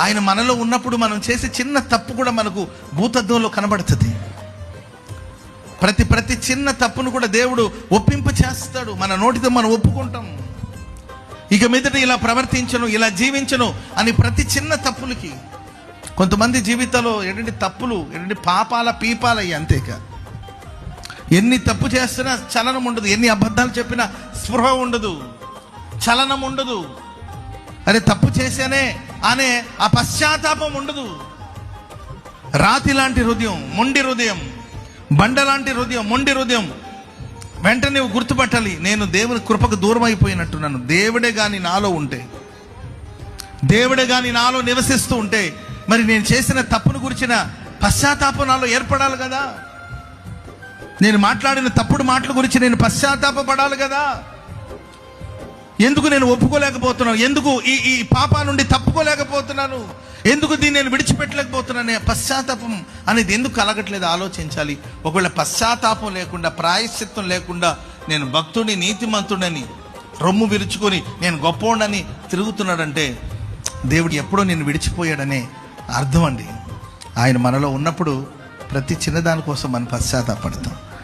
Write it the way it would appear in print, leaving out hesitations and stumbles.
ఆయన మనలో ఉన్నప్పుడు మనం చేసే చిన్న తప్పు కూడా మనకు భూతద్దంలో కనబడుతుంది. ప్రతి చిన్న తప్పును కూడా దేవుడు ఒప్పింప చేస్తాడు. మన నోటితో మనం ఒప్పుకుంటాం, ఇక మీదట ఇలా ప్రవర్తించను, ఇలా జీవించను అని. ప్రతి చిన్న తప్పులకి కొంతమంది జీవితంలో ఎన్ని తప్పులు, ఎన్ని పాపాల పీపాలయ్యి అంతేక. ఎన్ని తప్పు చేస్తున్నా చలనం ఉండదు, ఎన్ని అబద్ధాలు చెప్పినా స్పృహ ఉండదు, చలనం ఉండదు. అరే తప్పు చేశానే అనే ఆ పశ్చాత్తాపం ఉండదు. రాతి లాంటి హృదయం, మొండి హృదయం, బండ లాంటి హృదయం, మొండి హృదయం. వెంటనే నువ్వు గుర్తుపట్టాలి, నేను దేవుని కృపకు దూరం అయిపోయినట్టున్నాను. దేవుడే కానీ నాలో ఉంటే, దేవుడే కానీ నాలో నివసిస్తూ ఉంటే, మరి నేను చేసిన తప్పును గురించిన పశ్చాత్తాపం నాలో ఏర్పడాలి కదా. నేను మాట్లాడిన తప్పుడు మాటల గురించి నేను పశ్చాత్తాపపడాలి కదా. ఎందుకు నేను ఒప్పుకోలేకపోతున్నాను, ఎందుకు ఈ పాపా నుండి తప్పుకోలేకపోతున్నాను, ఎందుకు దీన్ని నేను విడిచిపెట్టలేకపోతున్నాను, పశ్చాత్తాపం అనేది ఎందుకు కలగట్లేదు ఆలోచించాలి. ఒకవేళ పశ్చాత్తాపం లేకుండా, ప్రాయశ్చిత్తం లేకుండా నేను భక్తుడిని, నీతిమంతుడని రొమ్ము విరుచుకొని నేను గొప్పవాడని తిరుగుతున్నాడంటే దేవుడు ఎప్పుడో నేను విడిచిపోయాడనే అర్థం అండి. ఆయన మనలో ఉన్నప్పుడు ప్రతి చిన్నదాని కోసం మనం పశ్చాత్తాపడతాం.